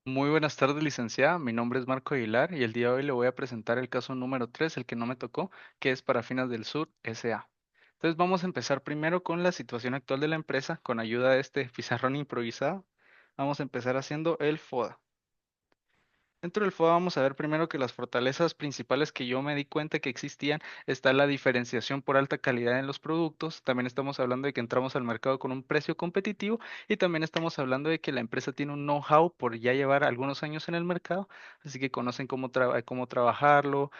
Muy buenas tardes, licenciada. Mi nombre es Marco Aguilar y el día de hoy le voy a presentar el caso número 3, el que no me tocó, que es Parafinas del Sur S.A. Entonces vamos a empezar primero con la situación actual de la empresa con ayuda de este pizarrón improvisado. Vamos a empezar haciendo el FODA. Dentro del FODA vamos a ver primero que las fortalezas principales que yo me di cuenta que existían está la diferenciación por alta calidad en los productos. También estamos hablando de que entramos al mercado con un precio competitivo y también estamos hablando de que la empresa tiene un know-how por ya llevar algunos años en el mercado, así que conocen cómo trabajarlo,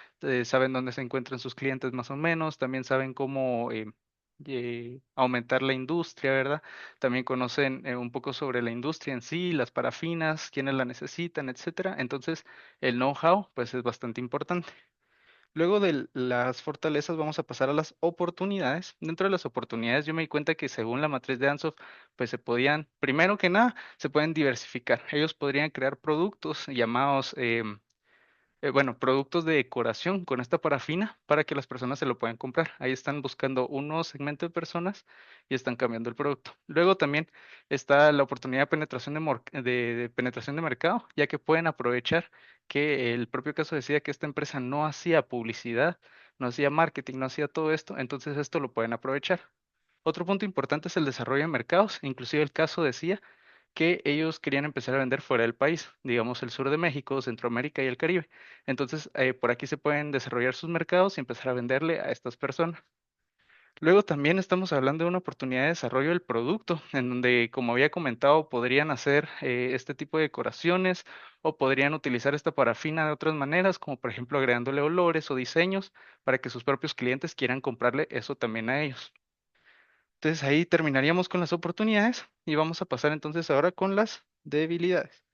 saben dónde se encuentran sus clientes más o menos, también saben cómo aumentar la industria, ¿verdad? También conocen un poco sobre la industria en sí, las parafinas, quiénes la necesitan, etcétera. Entonces, el know-how, pues es bastante importante. Luego de las fortalezas vamos a pasar a las oportunidades. Dentro de las oportunidades yo me di cuenta que según la matriz de Ansoff, pues se podían, primero que nada, se pueden diversificar. Ellos podrían crear productos llamados bueno, productos de decoración con esta parafina para que las personas se lo puedan comprar. Ahí están buscando un nuevo segmento de personas y están cambiando el producto. Luego también está la oportunidad de penetración de penetración de mercado, ya que pueden aprovechar que el propio caso decía que esta empresa no hacía publicidad, no hacía marketing, no hacía todo esto, entonces esto lo pueden aprovechar. Otro punto importante es el desarrollo de mercados. Inclusive el caso decía que ellos querían empezar a vender fuera del país, digamos el sur de México, Centroamérica y el Caribe. Entonces, por aquí se pueden desarrollar sus mercados y empezar a venderle a estas personas. Luego también estamos hablando de una oportunidad de desarrollo del producto, en donde, como había comentado, podrían hacer este tipo de decoraciones o podrían utilizar esta parafina de otras maneras, como por ejemplo agregándole olores o diseños para que sus propios clientes quieran comprarle eso también a ellos. Entonces ahí terminaríamos con las oportunidades y vamos a pasar entonces ahora con las debilidades.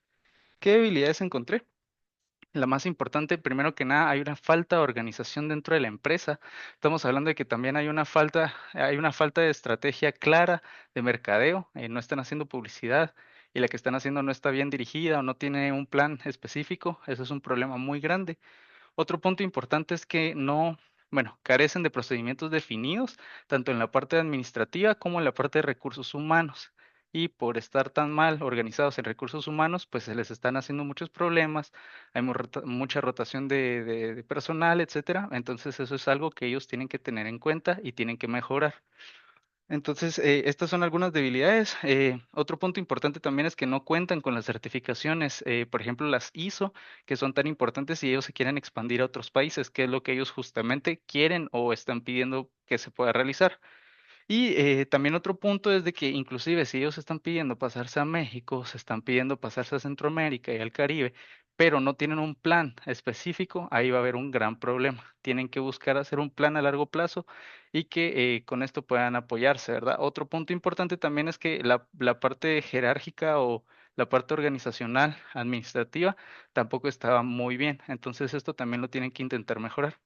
¿Qué debilidades encontré? La más importante, primero que nada, hay una falta de organización dentro de la empresa. Estamos hablando de que también hay una falta de estrategia clara de mercadeo. No están haciendo publicidad y la que están haciendo no está bien dirigida o no tiene un plan específico. Eso es un problema muy grande. Otro punto importante es que no, bueno, carecen de procedimientos definidos, tanto en la parte administrativa como en la parte de recursos humanos. Y por estar tan mal organizados en recursos humanos, pues se les están haciendo muchos problemas, hay mucha rotación de personal, etcétera. Entonces eso es algo que ellos tienen que tener en cuenta y tienen que mejorar. Entonces, estas son algunas debilidades. Otro punto importante también es que no cuentan con las certificaciones, por ejemplo, las ISO, que son tan importantes si ellos se quieren expandir a otros países, que es lo que ellos justamente quieren o están pidiendo que se pueda realizar. Y también otro punto es de que inclusive si ellos están pidiendo pasarse a México, se están pidiendo pasarse a Centroamérica y al Caribe, pero no tienen un plan específico, ahí va a haber un gran problema. Tienen que buscar hacer un plan a largo plazo y que con esto puedan apoyarse, ¿verdad? Otro punto importante también es que la parte jerárquica o la parte organizacional, administrativa, tampoco estaba muy bien. Entonces esto también lo tienen que intentar mejorar.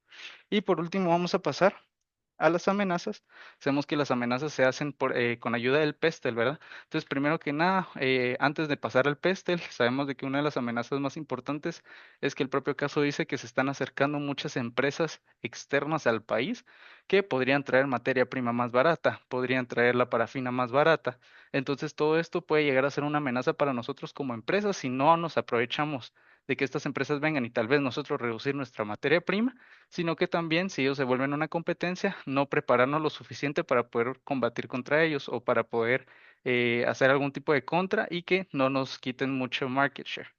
Y por último vamos a pasar a las amenazas. Sabemos que las amenazas se hacen con ayuda del pestel, ¿verdad? Entonces, primero que nada, antes de pasar al pestel, sabemos de que una de las amenazas más importantes es que el propio caso dice que se están acercando muchas empresas externas al país que podrían traer materia prima más barata, podrían traer la parafina más barata. Entonces, todo esto puede llegar a ser una amenaza para nosotros como empresas si no nos aprovechamos de que estas empresas vengan y tal vez nosotros reducir nuestra materia prima, sino que también si ellos se vuelven una competencia, no prepararnos lo suficiente para poder combatir contra ellos o para poder hacer algún tipo de contra y que no nos quiten mucho market share.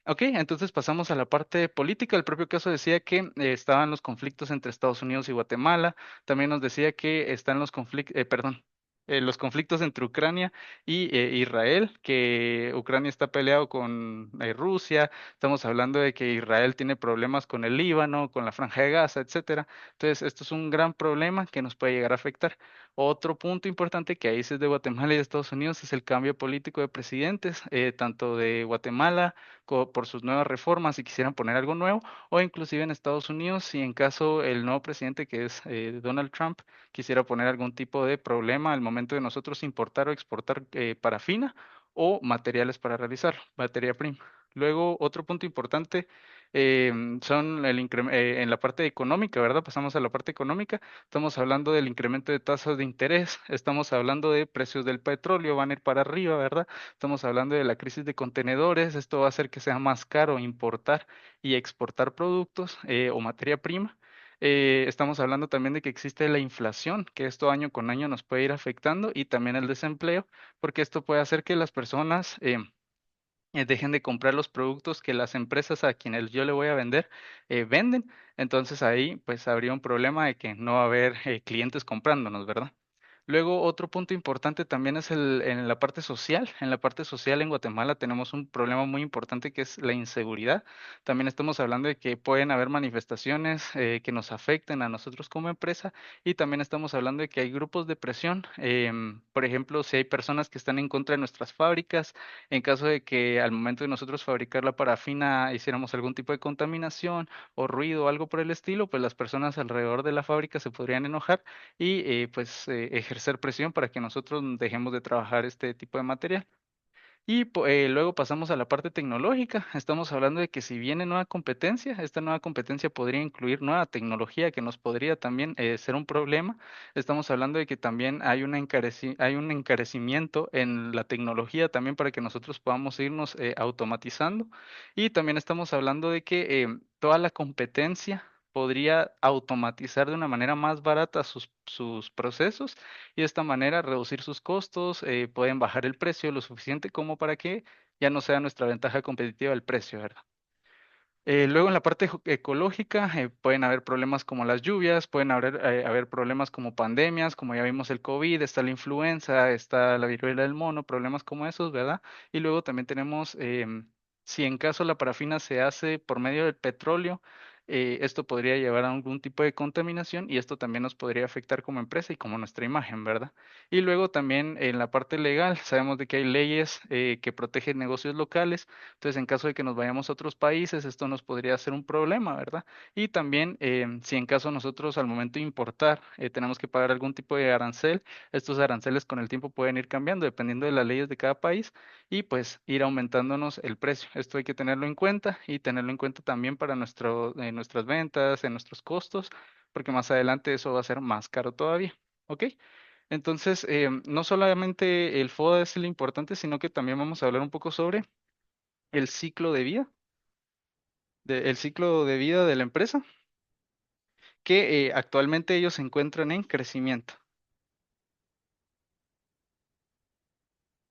Ok, entonces pasamos a la parte política. El propio caso decía que estaban los conflictos entre Estados Unidos y Guatemala. También nos decía que están los conflictos entre Ucrania y Israel, que Ucrania está peleado con Rusia. Estamos hablando de que Israel tiene problemas con el Líbano, con la Franja de Gaza, etcétera. Entonces, esto es un gran problema que nos puede llegar a afectar. Otro punto importante que ahí es de Guatemala y de Estados Unidos es el cambio político de presidentes, tanto de Guatemala por sus nuevas reformas si quisieran poner algo nuevo, o inclusive en Estados Unidos si en caso el nuevo presidente que es Donald Trump quisiera poner algún tipo de problema al momento de nosotros importar o exportar parafina o materiales para realizar, materia prima. Luego, otro punto importante son en la parte económica, ¿verdad? Pasamos a la parte económica. Estamos hablando del incremento de tasas de interés, estamos hablando de precios del petróleo, van a ir para arriba, ¿verdad? Estamos hablando de la crisis de contenedores, esto va a hacer que sea más caro importar y exportar productos o materia prima. Estamos hablando también de que existe la inflación, que esto año con año nos puede ir afectando, y también el desempleo, porque esto puede hacer que las personas dejen de comprar los productos que las empresas a quienes yo le voy a vender venden. Entonces ahí pues habría un problema de que no va a haber clientes comprándonos, ¿verdad? Luego, otro punto importante también es en la parte social. En la parte social en Guatemala tenemos un problema muy importante que es la inseguridad. También estamos hablando de que pueden haber manifestaciones que nos afecten a nosotros como empresa, y también estamos hablando de que hay grupos de presión. Por ejemplo, si hay personas que están en contra de nuestras fábricas, en caso de que al momento de nosotros fabricar la parafina hiciéramos algún tipo de contaminación o ruido o algo por el estilo, pues las personas alrededor de la fábrica se podrían enojar y pues ejercer presión para que nosotros dejemos de trabajar este tipo de material. Y luego pasamos a la parte tecnológica. Estamos hablando de que si viene nueva competencia, esta nueva competencia podría incluir nueva tecnología que nos podría también ser un problema. Estamos hablando de que también hay un encarecimiento en la tecnología también para que nosotros podamos irnos automatizando. Y también estamos hablando de que toda la competencia podría automatizar de una manera más barata sus procesos, y de esta manera reducir sus costos, pueden bajar el precio lo suficiente como para que ya no sea nuestra ventaja competitiva el precio, ¿verdad? Luego en la parte ecológica pueden haber problemas como las lluvias, pueden haber problemas como pandemias, como ya vimos el COVID, está la influenza, está la viruela del mono, problemas como esos, ¿verdad? Y luego también tenemos, si en caso la parafina se hace por medio del petróleo, esto podría llevar a algún tipo de contaminación, y esto también nos podría afectar como empresa y como nuestra imagen, ¿verdad? Y luego también en la parte legal, sabemos de que hay leyes que protegen negocios locales. Entonces, en caso de que nos vayamos a otros países, esto nos podría ser un problema, ¿verdad? Y también, si en caso nosotros al momento de importar tenemos que pagar algún tipo de arancel, estos aranceles con el tiempo pueden ir cambiando dependiendo de las leyes de cada país, y pues ir aumentándonos el precio. Esto hay que tenerlo en cuenta, y tenerlo en cuenta también para nuestras ventas, en nuestros costos, porque más adelante eso va a ser más caro todavía. ¿Ok? Entonces, no solamente el FODA es lo importante, sino que también vamos a hablar un poco sobre el ciclo de vida, el ciclo de vida de la empresa, que actualmente ellos se encuentran en crecimiento.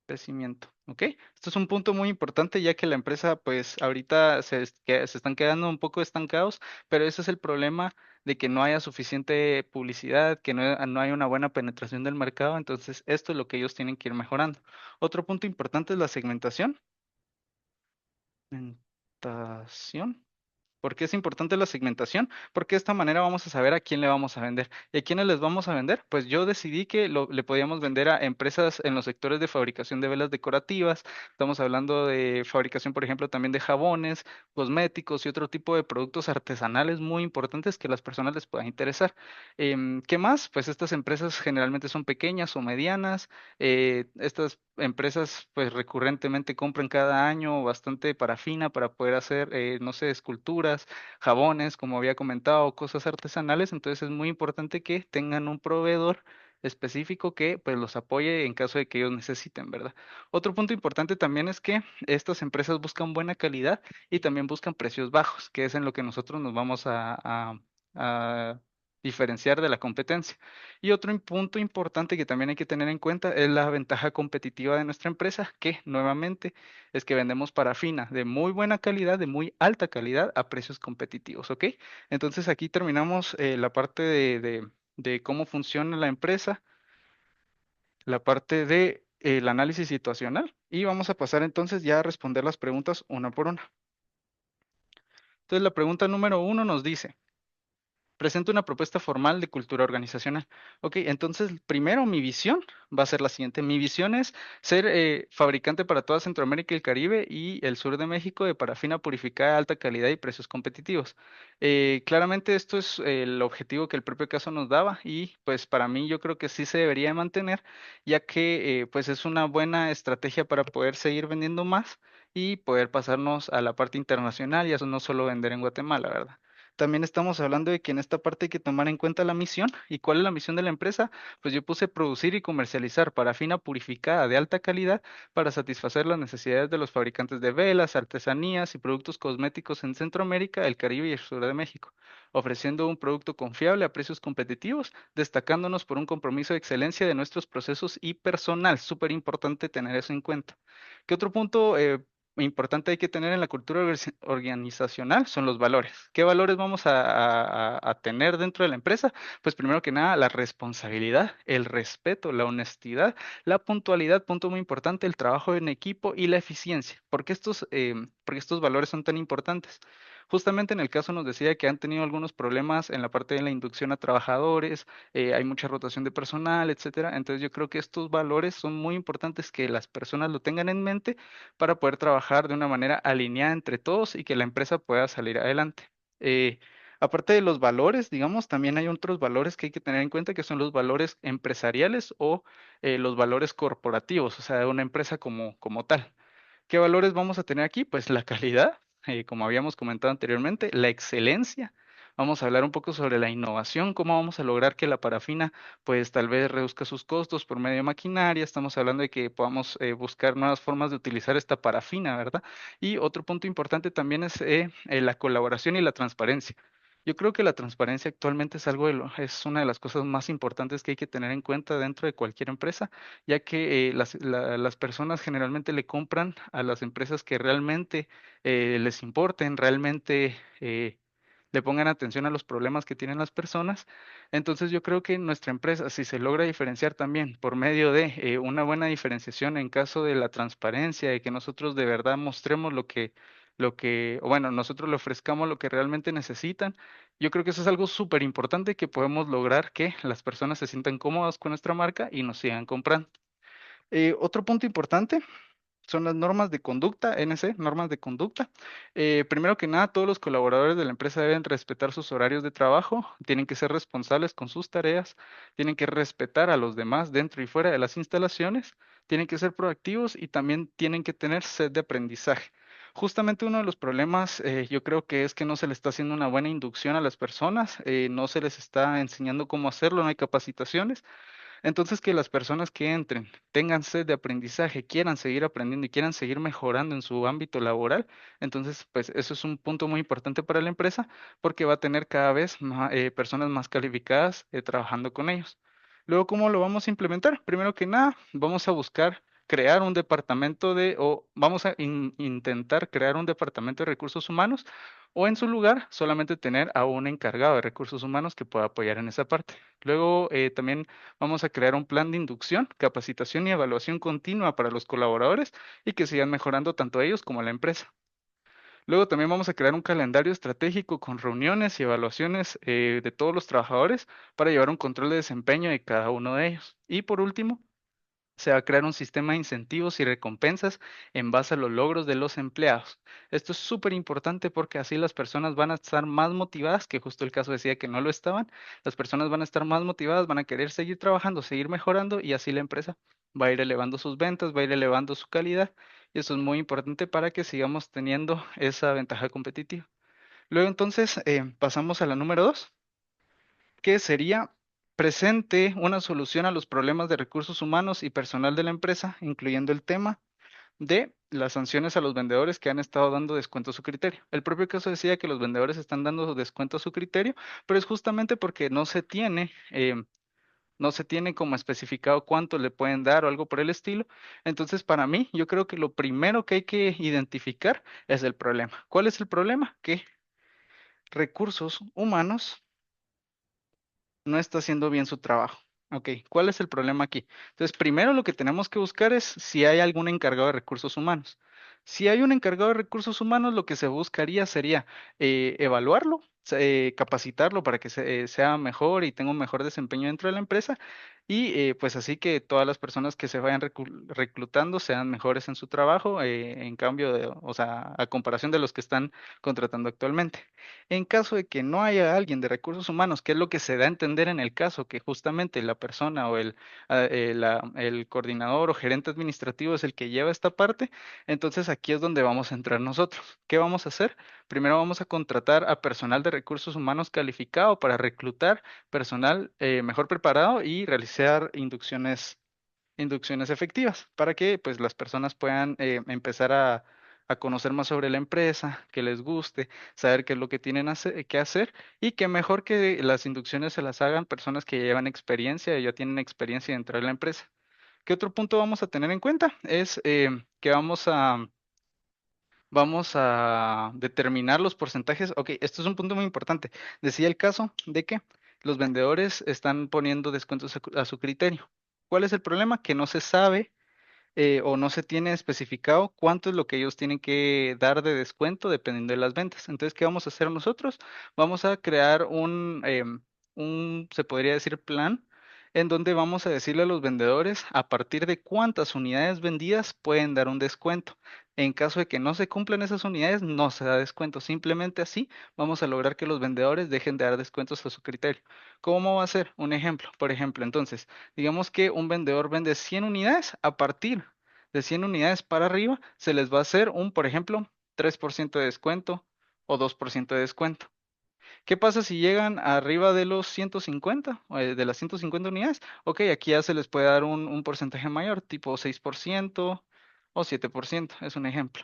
Crecimiento, ¿ok? Esto es un punto muy importante, ya que la empresa, pues ahorita se están quedando un poco estancados, pero ese es el problema de que no haya suficiente publicidad, que no hay una buena penetración del mercado. Entonces esto es lo que ellos tienen que ir mejorando. Otro punto importante es la segmentación. Segmentación. ¿Por qué es importante la segmentación? Porque de esta manera vamos a saber a quién le vamos a vender. ¿Y a quiénes les vamos a vender? Pues yo decidí que le podíamos vender a empresas en los sectores de fabricación de velas decorativas. Estamos hablando de fabricación, por ejemplo, también de jabones, cosméticos y otro tipo de productos artesanales muy importantes que a las personas les puedan interesar. ¿Qué más? Pues estas empresas generalmente son pequeñas o medianas. Estas empresas pues recurrentemente compran cada año bastante parafina para poder hacer, no sé, esculturas, jabones, como había comentado, cosas artesanales. Entonces es muy importante que tengan un proveedor específico que pues los apoye en caso de que ellos necesiten, ¿verdad? Otro punto importante también es que estas empresas buscan buena calidad y también buscan precios bajos, que es en lo que nosotros nos vamos a diferenciar de la competencia. Y otro punto importante que también hay que tener en cuenta es la ventaja competitiva de nuestra empresa, que nuevamente es que vendemos parafina de muy buena calidad, de muy alta calidad a precios competitivos, ¿ok? Entonces aquí terminamos la parte de cómo funciona la empresa, la parte de el análisis situacional, y vamos a pasar entonces ya a responder las preguntas una por una. Entonces la pregunta número uno nos dice: Presento una propuesta formal de cultura organizacional. Ok, entonces primero mi visión va a ser la siguiente. Mi visión es ser fabricante para toda Centroamérica y el Caribe y el sur de México de parafina purificada de alta calidad y precios competitivos. Claramente esto es el objetivo que el propio caso nos daba y pues para mí yo creo que sí se debería mantener, ya que pues es una buena estrategia para poder seguir vendiendo más y poder pasarnos a la parte internacional y eso no solo vender en Guatemala, ¿verdad? También estamos hablando de que en esta parte hay que tomar en cuenta la misión. ¿Y cuál es la misión de la empresa? Pues yo puse producir y comercializar parafina purificada de alta calidad para satisfacer las necesidades de los fabricantes de velas, artesanías y productos cosméticos en Centroamérica, el Caribe y el sur de México, ofreciendo un producto confiable a precios competitivos, destacándonos por un compromiso de excelencia de nuestros procesos y personal. Súper importante tener eso en cuenta. ¿Qué otro punto importante hay que tener en la cultura organizacional? Son los valores. ¿Qué valores vamos a tener dentro de la empresa? Pues primero que nada, la responsabilidad, el respeto, la honestidad, la puntualidad, punto muy importante, el trabajo en equipo y la eficiencia. ¿Por qué estos valores son tan importantes? Justamente en el caso nos decía que han tenido algunos problemas en la parte de la inducción a trabajadores, hay mucha rotación de personal, etcétera. Entonces yo creo que estos valores son muy importantes que las personas lo tengan en mente para poder trabajar de una manera alineada entre todos y que la empresa pueda salir adelante. Eh, Aparte de los valores, digamos, también hay otros valores que hay que tener en cuenta que son los valores empresariales o los valores corporativos, o sea, de una empresa como tal. ¿Qué valores vamos a tener aquí? Pues la calidad, como habíamos comentado anteriormente, la excelencia. Vamos a hablar un poco sobre la innovación, cómo vamos a lograr que la parafina, pues tal vez reduzca sus costos por medio de maquinaria. Estamos hablando de que podamos buscar nuevas formas de utilizar esta parafina, ¿verdad? Y otro punto importante también es la colaboración y la transparencia. Yo creo que la transparencia actualmente es es una de las cosas más importantes que hay que tener en cuenta dentro de cualquier empresa, ya que las personas generalmente le compran a las empresas que realmente les importen, realmente le pongan atención a los problemas que tienen las personas. Entonces yo creo que nuestra empresa, si se logra diferenciar también por medio de una buena diferenciación en caso de la transparencia, de que nosotros de verdad mostremos o bueno, nosotros le ofrezcamos lo que realmente necesitan, yo creo que eso es algo súper importante que podemos lograr que las personas se sientan cómodas con nuestra marca y nos sigan comprando. Otro punto importante son las normas de conducta, NC, normas de conducta. Primero que nada, todos los colaboradores de la empresa deben respetar sus horarios de trabajo, tienen que ser responsables con sus tareas, tienen que respetar a los demás dentro y fuera de las instalaciones, tienen que ser proactivos y también tienen que tener sed de aprendizaje. Justamente uno de los problemas yo creo que es que no se le está haciendo una buena inducción a las personas, no se les está enseñando cómo hacerlo, no hay capacitaciones. Entonces, que las personas que entren tengan sed de aprendizaje, quieran seguir aprendiendo y quieran seguir mejorando en su ámbito laboral, entonces, pues eso es un punto muy importante para la empresa porque va a tener cada vez personas más calificadas trabajando con ellos. Luego, ¿cómo lo vamos a implementar? Primero que nada, vamos a buscar crear un departamento o vamos a intentar crear un departamento de recursos humanos o en su lugar solamente tener a un encargado de recursos humanos que pueda apoyar en esa parte. Luego, también vamos a crear un plan de inducción, capacitación y evaluación continua para los colaboradores y que sigan mejorando tanto ellos como la empresa. Luego también vamos a crear un calendario estratégico con reuniones y evaluaciones de todos los trabajadores para llevar un control de desempeño de cada uno de ellos. Y por último, se va a crear un sistema de incentivos y recompensas en base a los logros de los empleados. Esto es súper importante porque así las personas van a estar más motivadas, que justo el caso decía que no lo estaban. Las personas van a estar más motivadas, van a querer seguir trabajando, seguir mejorando y así la empresa va a ir elevando sus ventas, va a ir elevando su calidad. Y eso es muy importante para que sigamos teniendo esa ventaja competitiva. Luego entonces pasamos a la número 2, que sería presente una solución a los problemas de recursos humanos y personal de la empresa, incluyendo el tema de las sanciones a los vendedores que han estado dando descuento a su criterio. El propio caso decía que los vendedores están dando descuento a su criterio, pero es justamente porque no se tiene como especificado cuánto le pueden dar o algo por el estilo. Entonces, para mí, yo creo que lo primero que hay que identificar es el problema. ¿Cuál es el problema? Que recursos humanos no está haciendo bien su trabajo. Ok, ¿cuál es el problema aquí? Entonces, primero lo que tenemos que buscar es si hay algún encargado de recursos humanos. Si hay un encargado de recursos humanos, lo que se buscaría sería evaluarlo, capacitarlo para que sea mejor y tenga un mejor desempeño dentro de la empresa y pues así que todas las personas que se vayan reclutando sean mejores en su trabajo, en cambio o sea, a comparación de los que están contratando actualmente. En caso de que no haya alguien de recursos humanos, que es lo que se da a entender en el caso, que justamente la persona o el coordinador o gerente administrativo es el que lleva esta parte, entonces aquí es donde vamos a entrar nosotros. ¿Qué vamos a hacer? Primero vamos a contratar a personal de recursos humanos calificado para reclutar personal mejor preparado y realizar inducciones efectivas para que pues las personas puedan empezar a conocer más sobre la empresa, que les guste, saber qué es lo que tienen que hacer y que mejor que las inducciones se las hagan personas que llevan experiencia y ya tienen experiencia dentro de la empresa. ¿Qué otro punto vamos a tener en cuenta? Es que vamos a determinar los porcentajes. Ok, esto es un punto muy importante. Decía el caso de que los vendedores están poniendo descuentos a su criterio. ¿Cuál es el problema? Que no se sabe o no se tiene especificado cuánto es lo que ellos tienen que dar de descuento dependiendo de las ventas. Entonces, ¿qué vamos a hacer nosotros? Vamos a crear se podría decir, plan en donde vamos a decirle a los vendedores a partir de cuántas unidades vendidas pueden dar un descuento. En caso de que no se cumplan esas unidades, no se da descuento. Simplemente así vamos a lograr que los vendedores dejen de dar descuentos a su criterio. ¿Cómo va a ser? Un ejemplo. Por ejemplo, entonces, digamos que un vendedor vende 100 unidades, a partir de 100 unidades para arriba se les va a hacer por ejemplo, 3% de descuento o 2% de descuento. ¿Qué pasa si llegan arriba de los 150, de las 150 unidades? Ok, aquí ya se les puede dar un porcentaje mayor, tipo 6% o 7%, es un ejemplo.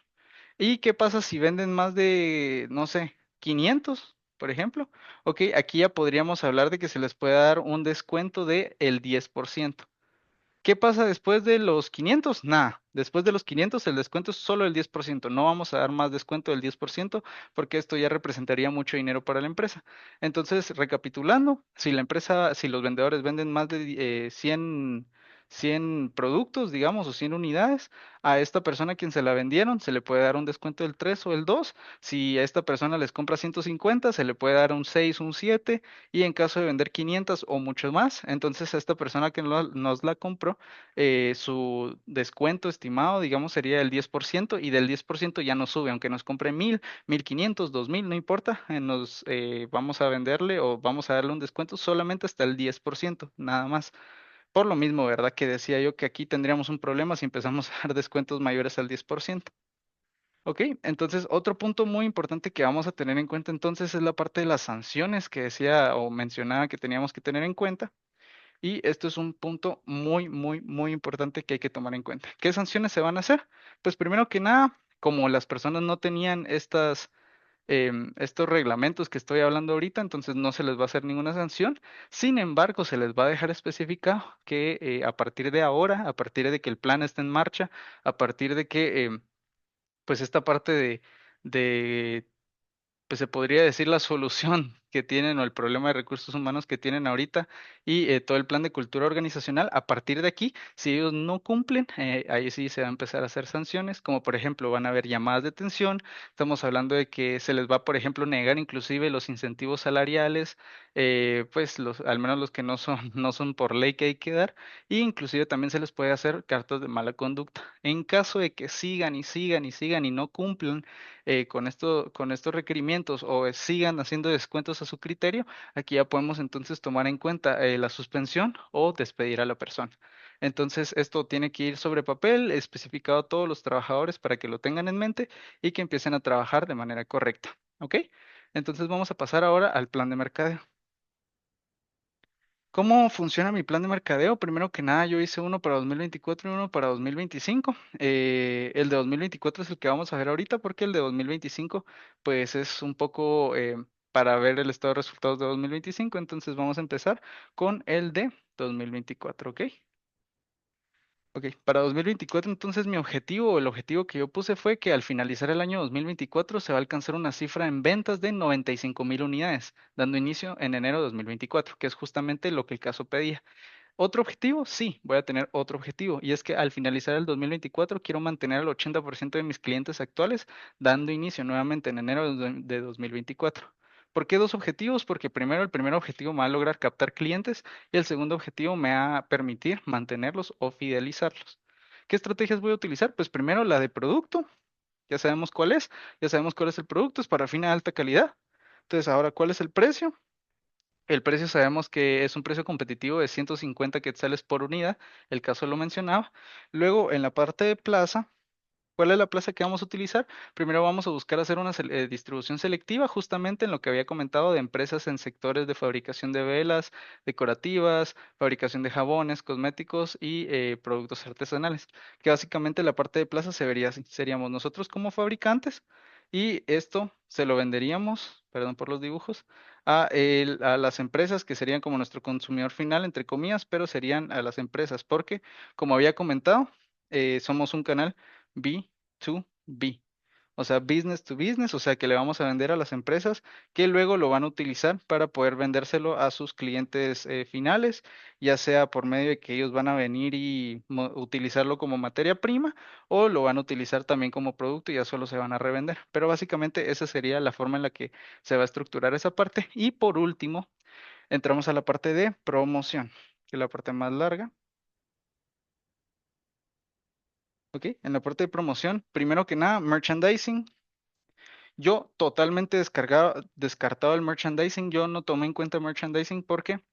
¿Y qué pasa si venden más de, no sé, 500, por ejemplo? Ok, aquí ya podríamos hablar de que se les puede dar un descuento de el 10%. ¿Qué pasa después de los 500? Nada, después de los 500 el descuento es solo el 10%. No vamos a dar más descuento del 10% porque esto ya representaría mucho dinero para la empresa. Entonces, recapitulando, si los vendedores venden más de 100 productos, digamos, o 100 unidades, a esta persona a quien se la vendieron se le puede dar un descuento del 3 o el 2. Si a esta persona les compra 150, se le puede dar un 6, un 7 y en caso de vender 500 o mucho más, entonces a esta persona que nos la compró, su descuento estimado, digamos, sería el 10% y del 10% ya no sube, aunque nos compre 1000, 1500, 2000, no importa, vamos a venderle o vamos a darle un descuento solamente hasta el 10%, nada más. Por lo mismo, ¿verdad? Que decía yo que aquí tendríamos un problema si empezamos a dar descuentos mayores al 10%. Ok, entonces otro punto muy importante que vamos a tener en cuenta entonces es la parte de las sanciones que decía o mencionaba que teníamos que tener en cuenta. Y esto es un punto muy, muy, muy importante que hay que tomar en cuenta. ¿Qué sanciones se van a hacer? Pues primero que nada, como las personas no tenían estos reglamentos que estoy hablando ahorita, entonces no se les va a hacer ninguna sanción. Sin embargo, se les va a dejar especificado que a partir de ahora, a partir de que el plan esté en marcha, a partir de que pues esta parte de pues se podría decir la solución que tienen o el problema de recursos humanos que tienen ahorita y todo el plan de cultura organizacional. A partir de aquí, si ellos no cumplen, ahí sí se va a empezar a hacer sanciones, como por ejemplo van a haber llamadas de atención. Estamos hablando de que se les va, por ejemplo, negar inclusive los incentivos salariales, pues al menos los que no son, no son por ley que hay que dar, e inclusive también se les puede hacer cartas de mala conducta. En caso de que sigan y sigan y sigan y no cumplan con estos requerimientos o sigan haciendo descuentos a su criterio, aquí ya podemos entonces tomar en cuenta la suspensión o despedir a la persona. Entonces, esto tiene que ir sobre papel, especificado a todos los trabajadores para que lo tengan en mente y que empiecen a trabajar de manera correcta. ¿Ok? Entonces, vamos a pasar ahora al plan de mercadeo. ¿Cómo funciona mi plan de mercadeo? Primero que nada, yo hice uno para 2024 y uno para 2025. El de 2024 es el que vamos a ver ahorita porque el de 2025 pues es un poco para ver el estado de resultados de 2025. Entonces vamos a empezar con el de 2024, ¿ok? Ok, para 2024 entonces mi objetivo o el objetivo que yo puse fue que al finalizar el año 2024 se va a alcanzar una cifra en ventas de 95,000 unidades, dando inicio en enero de 2024, que es justamente lo que el caso pedía. ¿Otro objetivo? Sí, voy a tener otro objetivo y es que al finalizar el 2024 quiero mantener el 80% de mis clientes actuales dando inicio nuevamente en enero de 2024. ¿Por qué dos objetivos? Porque primero, el primer objetivo me va a lograr captar clientes y el segundo objetivo me va a permitir mantenerlos o fidelizarlos. ¿Qué estrategias voy a utilizar? Pues primero la de producto, ya sabemos cuál es, ya sabemos cuál es el producto, es parafina de alta calidad. Entonces, ahora, ¿cuál es el precio? El precio sabemos que es un precio competitivo de 150 quetzales por unidad, el caso lo mencionaba. Luego, en la parte de plaza, ¿cuál es la plaza que vamos a utilizar? Primero vamos a buscar hacer una distribución selectiva justamente en lo que había comentado de empresas en sectores de fabricación de velas decorativas, fabricación de jabones, cosméticos y productos artesanales. Que básicamente la parte de plaza se vería así. Seríamos nosotros como fabricantes y esto se lo venderíamos, perdón por los dibujos, a las empresas que serían como nuestro consumidor final, entre comillas, pero serían a las empresas porque, como había comentado, somos un canal B2B, o sea, business to business, o sea, que le vamos a vender a las empresas que luego lo van a utilizar para poder vendérselo a sus clientes finales, ya sea por medio de que ellos van a venir y utilizarlo como materia prima o lo van a utilizar también como producto y ya solo se van a revender. Pero básicamente esa sería la forma en la que se va a estructurar esa parte. Y por último, entramos a la parte de promoción, que es la parte más larga. ¿Ok? En la parte de promoción, primero que nada, merchandising. Yo totalmente descartado el merchandising, yo no tomé en cuenta merchandising porque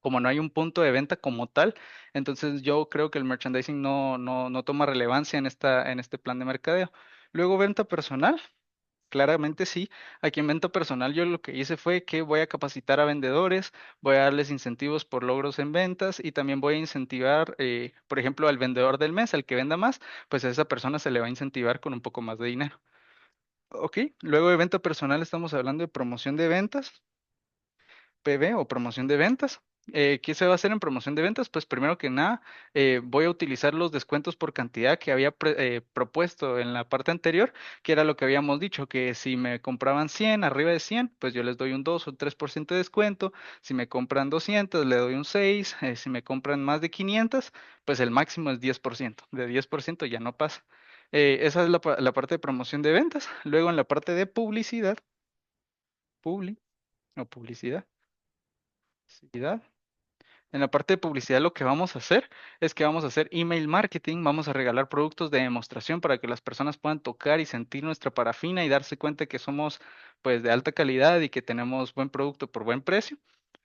como no hay un punto de venta como tal, entonces yo creo que el merchandising no toma relevancia en este plan de mercadeo. Luego, venta personal. Claramente sí. Aquí en venta personal yo lo que hice fue que voy a capacitar a vendedores, voy a darles incentivos por logros en ventas y también voy a incentivar, por ejemplo, al vendedor del mes, al que venda más, pues a esa persona se le va a incentivar con un poco más de dinero. Ok, luego de venta personal estamos hablando de promoción de ventas. PV o promoción de ventas. ¿Qué se va a hacer en promoción de ventas? Pues primero que nada, voy a utilizar los descuentos por cantidad que había propuesto en la parte anterior, que era lo que habíamos dicho, que si me compraban 100, arriba de 100, pues yo les doy un 2 o 3% de descuento. Si me compran 200, le doy un 6. Si me compran más de 500, pues el máximo es 10%. De 10% ya no pasa. Esa es la parte de promoción de ventas. Luego en la parte de publicidad, publi o publicidad. Publicidad. En la parte de publicidad lo que vamos a hacer es que vamos a hacer email marketing, vamos a regalar productos de demostración para que las personas puedan tocar y sentir nuestra parafina y darse cuenta que somos pues de alta calidad y que tenemos buen producto por buen precio.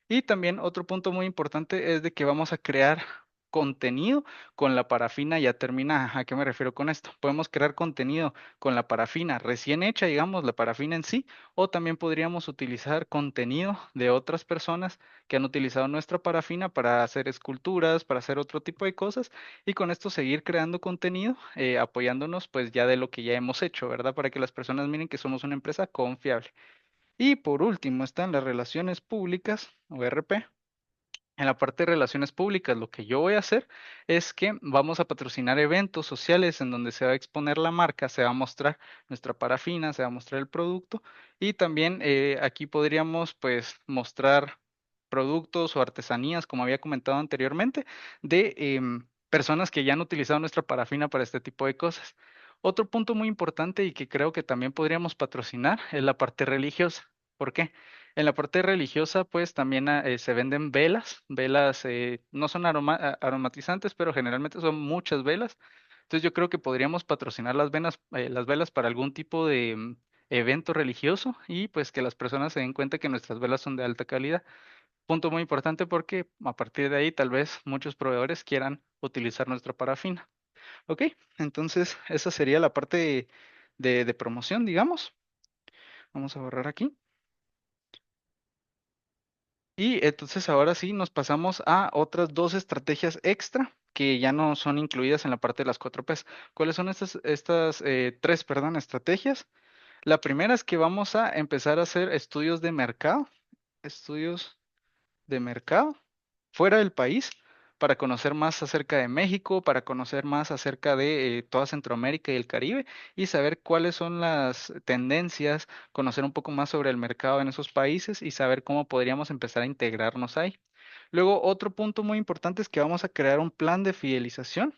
Y también otro punto muy importante es de que vamos a crear contenido con la parafina ya terminada. ¿A qué me refiero con esto? Podemos crear contenido con la parafina recién hecha, digamos, la parafina en sí, o también podríamos utilizar contenido de otras personas que han utilizado nuestra parafina para hacer esculturas, para hacer otro tipo de cosas, y con esto seguir creando contenido, apoyándonos pues ya de lo que ya hemos hecho, ¿verdad? Para que las personas miren que somos una empresa confiable. Y por último están las relaciones públicas o RP. En la parte de relaciones públicas, lo que yo voy a hacer es que vamos a patrocinar eventos sociales en donde se va a exponer la marca, se va a mostrar nuestra parafina, se va a mostrar el producto y también aquí podríamos pues mostrar productos o artesanías, como había comentado anteriormente, de personas que ya han utilizado nuestra parafina para este tipo de cosas. Otro punto muy importante y que creo que también podríamos patrocinar es la parte religiosa. ¿Por qué? En la parte religiosa, pues también se venden velas. Velas no son aromatizantes, pero generalmente son muchas velas. Entonces yo creo que podríamos patrocinar las velas para algún tipo de evento religioso y pues que las personas se den cuenta que nuestras velas son de alta calidad. Punto muy importante porque a partir de ahí tal vez muchos proveedores quieran utilizar nuestra parafina. Ok, entonces esa sería la parte de promoción, digamos. Vamos a borrar aquí. Y entonces ahora sí nos pasamos a otras dos estrategias extra que ya no son incluidas en la parte de las 4 Ps. ¿Cuáles son estas tres, perdón, estrategias? La primera es que vamos a empezar a hacer estudios de mercado fuera del país para conocer más acerca de México, para conocer más acerca de toda Centroamérica y el Caribe y saber cuáles son las tendencias, conocer un poco más sobre el mercado en esos países y saber cómo podríamos empezar a integrarnos ahí. Luego, otro punto muy importante es que vamos a crear un plan de fidelización.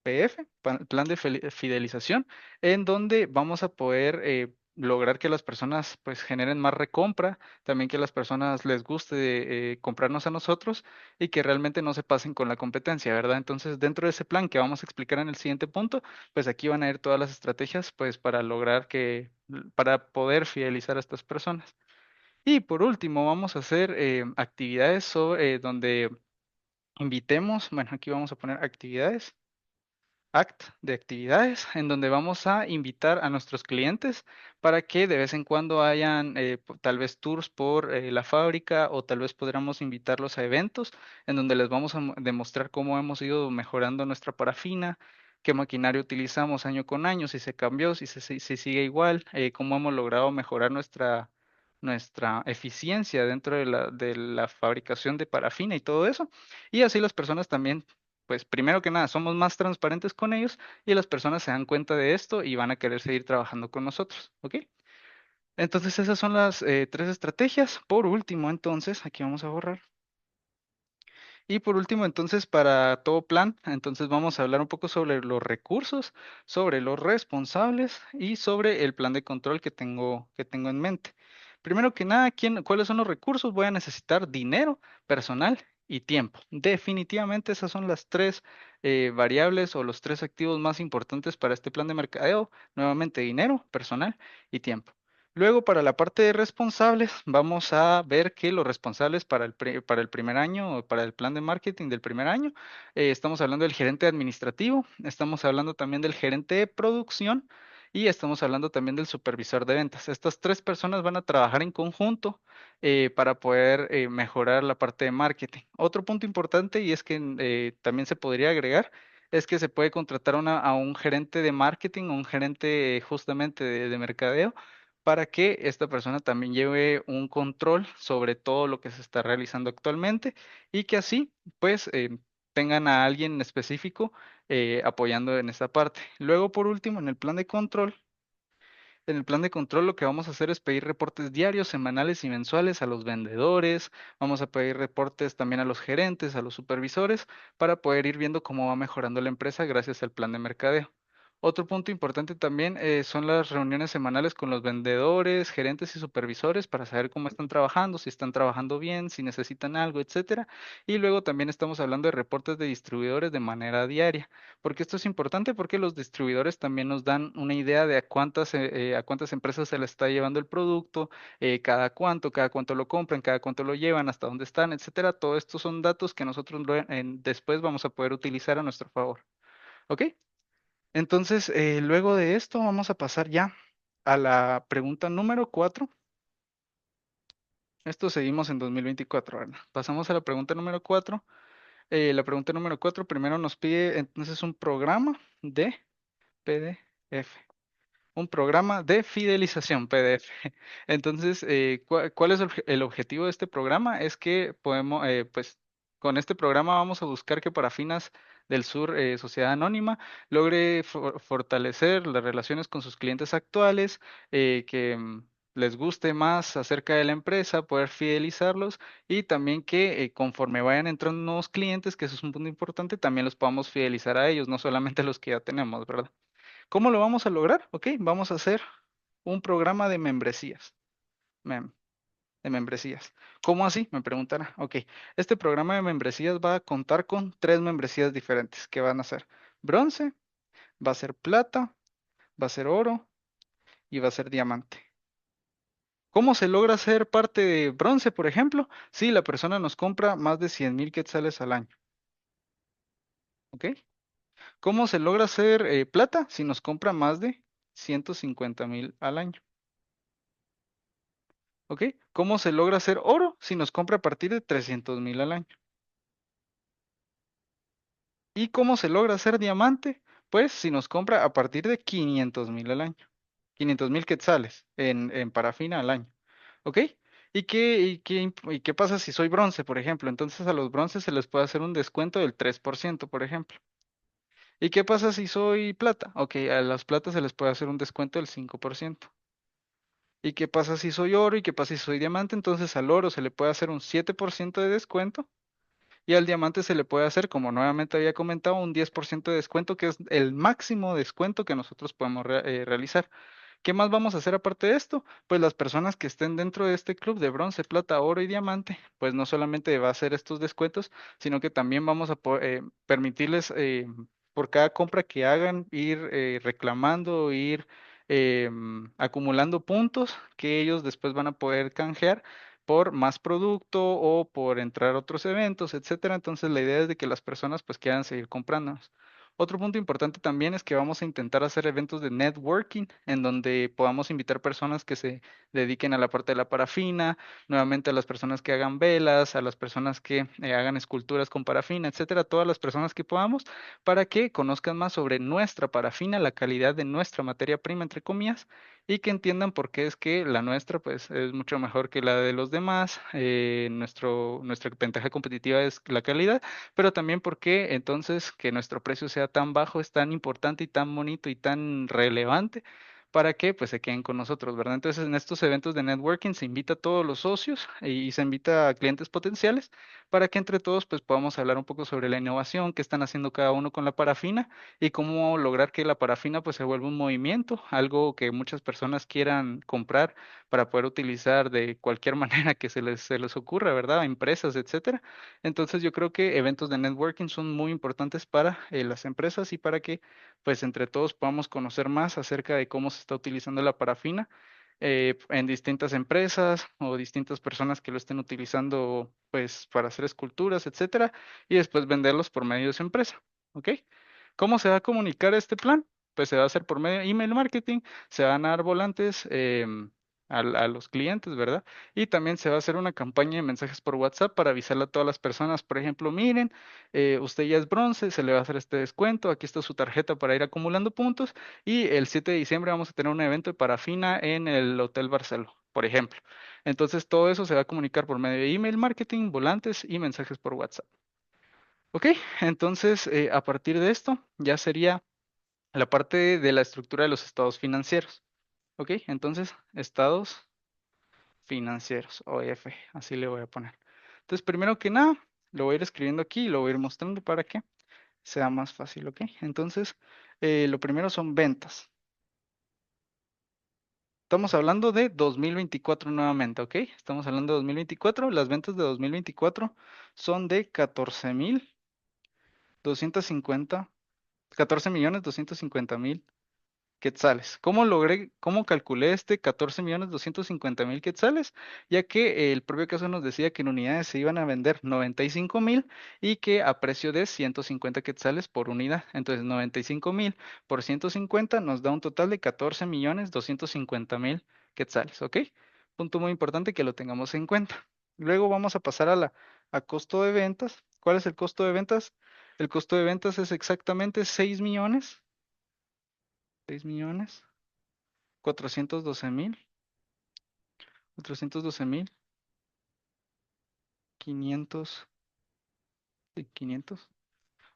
PF, plan de fidelización, en donde vamos a poder lograr que las personas pues generen más recompra, también que las personas les guste comprarnos a nosotros y que realmente no se pasen con la competencia, ¿verdad? Entonces, dentro de ese plan que vamos a explicar en el siguiente punto, pues aquí van a ir todas las estrategias pues para lograr para poder fidelizar a estas personas. Y por último, vamos a hacer actividades donde invitemos, bueno, aquí vamos a poner actividades de actividades en donde vamos a invitar a nuestros clientes para que de vez en cuando hayan tal vez tours por la fábrica o tal vez podríamos invitarlos a eventos en donde les vamos a demostrar cómo hemos ido mejorando nuestra parafina, qué maquinaria utilizamos año con año, si se cambió, si sigue igual, cómo hemos logrado mejorar nuestra eficiencia dentro de la fabricación de parafina y todo eso. Y así las personas también pues primero que nada, somos más transparentes con ellos y las personas se dan cuenta de esto y van a querer seguir trabajando con nosotros, ¿ok? Entonces esas son las tres estrategias. Por último, entonces, aquí vamos a borrar. Y por último, entonces, para todo plan, entonces vamos a hablar un poco sobre los recursos, sobre los responsables y sobre el plan de control que tengo en mente. Primero que nada, ¿cuáles son los recursos? Voy a necesitar dinero, personal y tiempo. Definitivamente esas son las tres variables o los tres activos más importantes para este plan de mercadeo. Nuevamente, dinero, personal y tiempo. Luego, para la parte de responsables, vamos a ver que los responsables para el primer año o para el plan de marketing del primer año, estamos hablando del gerente administrativo, estamos hablando también del gerente de producción y estamos hablando también del supervisor de ventas. Estas tres personas van a trabajar en conjunto para poder mejorar la parte de marketing. Otro punto importante y es que también se podría agregar es que se puede contratar a un gerente de marketing o un gerente justamente de mercadeo para que esta persona también lleve un control sobre todo lo que se está realizando actualmente y que así, pues, tengan a alguien específico apoyando en esta parte. Luego, por último, en el plan de control lo que vamos a hacer es pedir reportes diarios, semanales y mensuales a los vendedores, vamos a pedir reportes también a los gerentes, a los supervisores, para poder ir viendo cómo va mejorando la empresa gracias al plan de mercadeo. Otro punto importante también son las reuniones semanales con los vendedores, gerentes y supervisores para saber cómo están trabajando, si están trabajando bien, si necesitan algo, etcétera. Y luego también estamos hablando de reportes de distribuidores de manera diaria. Porque esto es importante porque los distribuidores también nos dan una idea de a cuántas empresas se les está llevando el producto, cada cuánto lo compran, cada cuánto lo llevan, hasta dónde están, etcétera. Todo esto son datos que nosotros después vamos a poder utilizar a nuestro favor. ¿Ok? Entonces, luego de esto vamos a pasar ya a la pregunta número 4. Esto seguimos en 2024, ¿verdad? Pasamos a la pregunta número 4. La pregunta número 4 primero nos pide entonces un programa de PDF. Un programa de fidelización PDF. Entonces, ¿cuál es el objetivo de este programa? Es que podemos, pues, con este programa vamos a buscar que Parafinas del Sur, Sociedad Anónima, logre fortalecer las relaciones con sus clientes actuales, que les guste más acerca de la empresa, poder fidelizarlos y también que conforme vayan entrando nuevos clientes, que eso es un punto importante, también los podamos fidelizar a ellos, no solamente a los que ya tenemos, ¿verdad? ¿Cómo lo vamos a lograr? Ok, vamos a hacer un programa de membresías. mem- de membresías. ¿Cómo así? Me preguntará. Ok, este programa de membresías va a contar con tres membresías diferentes que van a ser bronce, va a ser plata, va a ser oro y va a ser diamante. ¿Cómo se logra ser parte de bronce, por ejemplo? Si la persona nos compra más de 100,000 quetzales al año. ¿Ok? ¿Cómo se logra ser plata? Si nos compra más de 150,000 al año. ¿Ok? ¿Cómo se logra hacer oro si nos compra a partir de 300,000 al año? ¿Y cómo se logra hacer diamante? Pues si nos compra a partir de 500,000 al año. 500,000 quetzales en parafina al año. ¿Ok? ¿Y qué pasa si soy bronce, por ejemplo? Entonces a los bronces se les puede hacer un descuento del 3%, por ejemplo. ¿Y qué pasa si soy plata? Ok, a las platas se les puede hacer un descuento del 5%. ¿Y qué pasa si soy oro? ¿Y qué pasa si soy diamante? Entonces al oro se le puede hacer un 7% de descuento. Y al diamante se le puede hacer, como nuevamente había comentado, un 10% de descuento, que es el máximo descuento que nosotros podemos realizar. ¿Qué más vamos a hacer aparte de esto? Pues las personas que estén dentro de este club de bronce, plata, oro y diamante, pues no solamente va a hacer estos descuentos, sino que también vamos a permitirles por cada compra que hagan ir reclamando, ir acumulando puntos que ellos después van a poder canjear por más producto o por entrar a otros eventos, etcétera. Entonces la idea es de que las personas pues quieran seguir comprando. Otro punto importante también es que vamos a intentar hacer eventos de networking en donde podamos invitar personas que se dediquen a la parte de la parafina, nuevamente a las personas que hagan velas, a las personas que hagan esculturas con parafina, etcétera, todas las personas que podamos para que conozcan más sobre nuestra parafina, la calidad de nuestra materia prima, entre comillas, y que entiendan por qué es que la nuestra pues es mucho mejor que la de los demás, nuestra ventaja competitiva es la calidad, pero también porque entonces que nuestro precio sea tan bajo es tan importante y tan bonito y tan relevante para que pues se queden con nosotros, ¿verdad? Entonces en estos eventos de networking se invita a todos los socios y se invita a clientes potenciales para que entre todos pues podamos hablar un poco sobre la innovación que están haciendo cada uno con la parafina y cómo lograr que la parafina pues se vuelva un movimiento, algo que muchas personas quieran comprar para poder utilizar de cualquier manera que se les ocurra, ¿verdad? Empresas, etcétera. Entonces yo creo que eventos de networking son muy importantes para las empresas y para que pues entre todos podamos conocer más acerca de cómo se está utilizando la parafina en distintas empresas o distintas personas que lo estén utilizando pues para hacer esculturas, etcétera, y después venderlos por medio de su empresa. ¿Ok? ¿Cómo se va a comunicar este plan? Pues se va a hacer por medio de email marketing, se van a dar volantes a los clientes, ¿verdad? Y también se va a hacer una campaña de mensajes por WhatsApp para avisarle a todas las personas, por ejemplo, miren, usted ya es bronce, se le va a hacer este descuento, aquí está su tarjeta para ir acumulando puntos y el 7 de diciembre vamos a tener un evento de parafina en el Hotel Barceló, por ejemplo. Entonces todo eso se va a comunicar por medio de email marketing, volantes y mensajes por WhatsApp. Ok, entonces a partir de esto ya sería la parte de la estructura de los estados financieros. Ok, entonces estados financieros, OF, así le voy a poner. Entonces, primero que nada, lo voy a ir escribiendo aquí y lo voy a ir mostrando para que sea más fácil, ¿ok? Entonces, lo primero son ventas. Estamos hablando de 2024 nuevamente, ¿ok? Estamos hablando de 2024. Las ventas de 2024 son de 14,250, 14,250,000 quetzales. ¿Cómo logré, cómo calculé este 14,250,000 quetzales? Ya que el propio caso nos decía que en unidades se iban a vender 95,000 y que a precio de 150 quetzales por unidad. Entonces 95,000 por 150 nos da un total de 14,250,000 quetzales, ¿ok? Punto muy importante que lo tengamos en cuenta. Luego vamos a pasar a costo de ventas. ¿Cuál es el costo de ventas? El costo de ventas es exactamente 6,412,000, 412,500, sí, 500.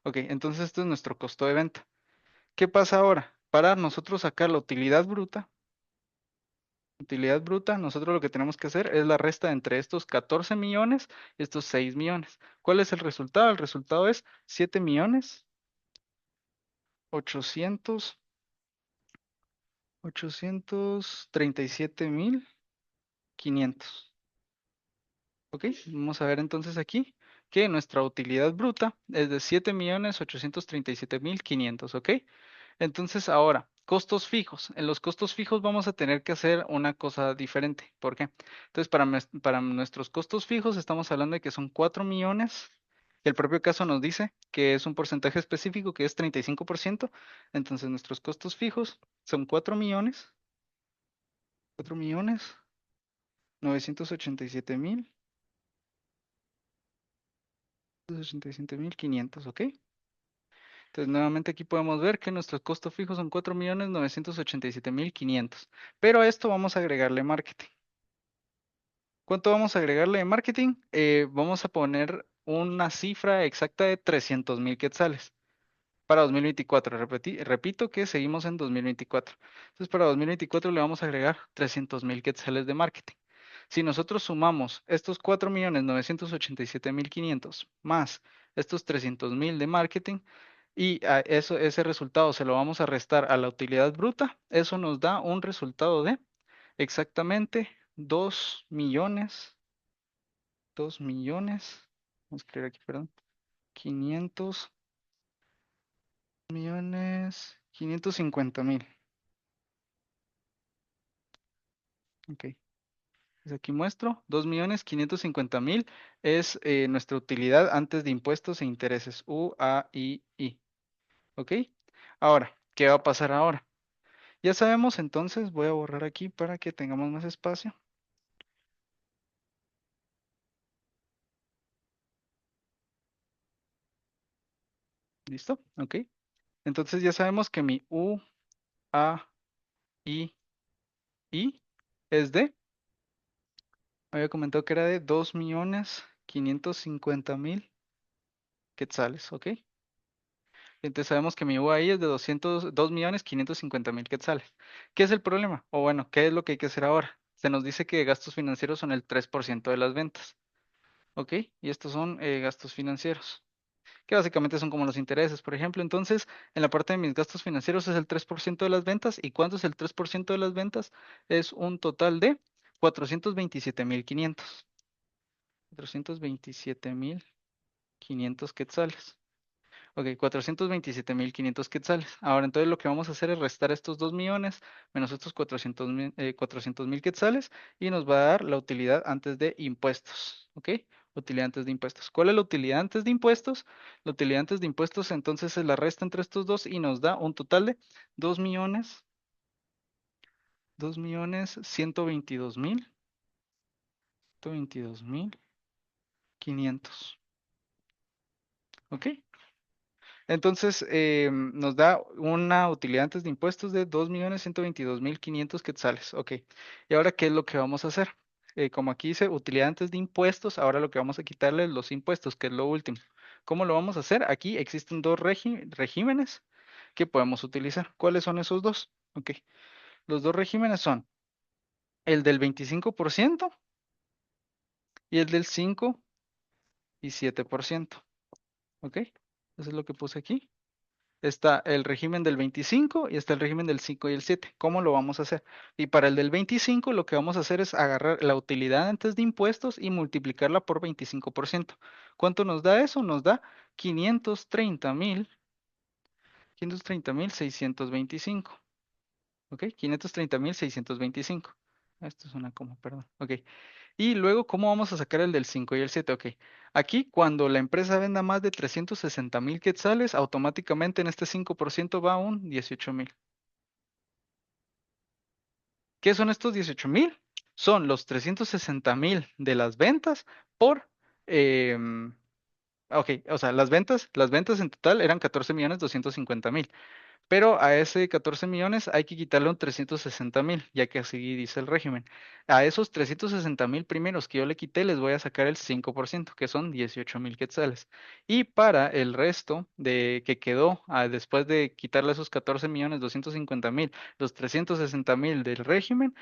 Ok, entonces esto es nuestro costo de venta. ¿Qué pasa ahora? Para nosotros sacar la utilidad bruta, nosotros lo que tenemos que hacer es la resta entre estos 14 millones y estos 6 millones. ¿Cuál es el resultado? El resultado es 7,837,500. Ok, vamos a ver entonces aquí que nuestra utilidad bruta es de 7,837,500, ¿ok? Entonces ahora, costos fijos. En los costos fijos vamos a tener que hacer una cosa diferente. ¿Por qué? Entonces, para nuestros costos fijos estamos hablando de que son 4 millones. El propio caso nos dice que es un porcentaje específico que es 35%. Entonces, nuestros costos fijos son 4,987,500, ¿ok? Entonces, nuevamente aquí podemos ver que nuestros costos fijos son 4,987,500. Pero a esto vamos a agregarle marketing. ¿Cuánto vamos a agregarle de marketing? Vamos a poner una cifra exacta de 300,000 quetzales para 2024. Repito que seguimos en 2024. Entonces, para 2024 le vamos a agregar 300,000 quetzales de marketing. Si nosotros sumamos estos 4,987,500 más estos 300,000 de marketing, Y a eso, ese resultado se lo vamos a restar a la utilidad bruta. Eso nos da un resultado de exactamente 2 millones, vamos a escribir aquí, perdón, 500 millones, 550,000. Ok, pues aquí muestro, 2,550,000 es nuestra utilidad antes de impuestos e intereses, UAII. Ok, ahora, ¿qué va a pasar ahora? Ya sabemos, entonces voy a borrar aquí para que tengamos más espacio. ¿Listo? Ok. Entonces ya sabemos que mi UAII es de, había comentado que era de 2,550,000 quetzales, ¿ok? Entonces sabemos que mi UAI es de 2,550,000 quetzales. ¿Qué es el problema? O bueno, ¿qué es lo que hay que hacer ahora? Se nos dice que gastos financieros son el 3% de las ventas, ¿ok? Y estos son gastos financieros, que básicamente son como los intereses, por ejemplo. Entonces, en la parte de mis gastos financieros es el 3% de las ventas. ¿Y cuánto es el 3% de las ventas? Es un total de 427,500. 427,500 quetzales. Ok, 427,500 quetzales. Ahora, entonces lo que vamos a hacer es restar estos 2 millones menos estos 400,000 quetzales y nos va a dar la utilidad antes de impuestos. ¿Ok? Utilidad antes de impuestos. ¿Cuál es la utilidad antes de impuestos? La utilidad antes de impuestos entonces es la resta entre estos dos y nos da un total de 2,122,500. ¿Ok? Entonces, nos da una utilidad antes de impuestos de 2,122,500 quetzales. Ok. Y ahora, ¿qué es lo que vamos a hacer? Como aquí dice utilidad antes de impuestos, ahora lo que vamos a quitarle es los impuestos, que es lo último. ¿Cómo lo vamos a hacer? Aquí existen dos regímenes que podemos utilizar. ¿Cuáles son esos dos? Ok. Los dos regímenes son el del 25% y el del 5 y 7%. Ok. Eso es lo que puse aquí. Está el régimen del 25 y está el régimen del 5 y el 7. ¿Cómo lo vamos a hacer? Y para el del 25 lo que vamos a hacer es agarrar la utilidad antes de impuestos y multiplicarla por 25%. ¿Cuánto nos da eso? Nos da 530,625. ¿Ok? 530,625. Esto es una coma, perdón. Ok. Y luego, ¿cómo vamos a sacar el del 5 y el 7? Ok. Aquí, cuando la empresa venda más de 360,000 quetzales, automáticamente en este 5% va un 18,000. ¿Qué son estos 18,000? Son los 360,000 de las ventas por... em, ok, o sea, las ventas en total eran 14,250,000. Pero a ese 14 millones hay que quitarle un 360,000, ya que así dice el régimen. A esos 360,000 primeros que yo le quité, les voy a sacar el 5%, que son 18,000 quetzales. Y para el resto de que quedó, después de quitarle esos 14,250,000, los 360,000 del régimen,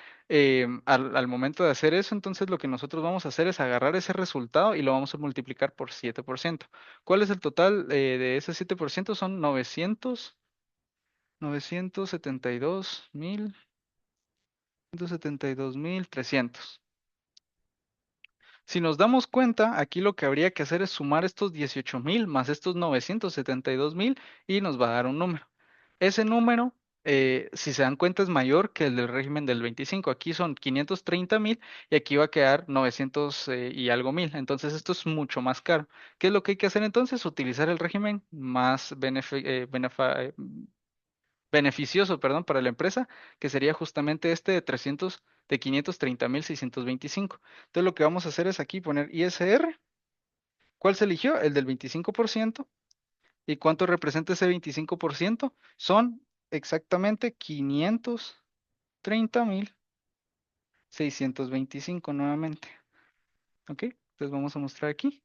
al momento de hacer eso, entonces lo que nosotros vamos a hacer es agarrar ese resultado y lo vamos a multiplicar por 7%. ¿Cuál es el total de ese 7%? Son 972,300. Si nos damos cuenta, aquí lo que habría que hacer es sumar estos 18,000 más estos 972,000 y nos va a dar un número. Ese número, si se dan cuenta, es mayor que el del régimen del 25. Aquí son 530,000 y aquí va a quedar 900 y algo mil. Entonces esto es mucho más caro. ¿Qué es lo que hay que hacer entonces? Utilizar el régimen más beneficioso, perdón, para la empresa, que sería justamente este de 530,625. Entonces lo que vamos a hacer es aquí poner ISR. ¿Cuál se eligió? El del 25%. ¿Y cuánto representa ese 25%? Son exactamente 530,625 nuevamente. ¿Ok? Entonces vamos a mostrar aquí.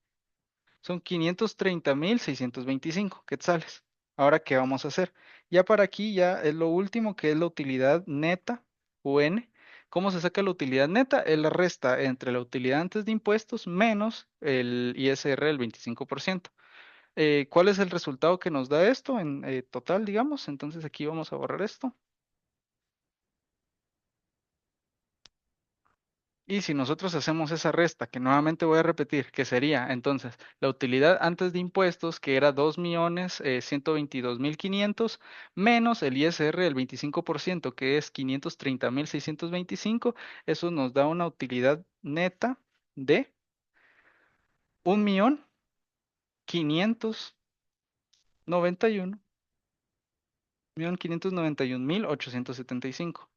Son 530,625 quetzales. Ahora, ¿qué vamos a hacer? Ya para aquí ya es lo último, que es la utilidad neta, UN. ¿Cómo se saca la utilidad neta? Es la resta entre la utilidad antes de impuestos menos el ISR del 25%. ¿Cuál es el resultado que nos da esto en total, digamos? Entonces aquí vamos a borrar esto. Y si nosotros hacemos esa resta, que nuevamente voy a repetir, que sería entonces la utilidad antes de impuestos, que era 2.122.500, menos el ISR del 25%, que es 530.625, eso nos da una utilidad neta de 1.591.000, 1.591.875.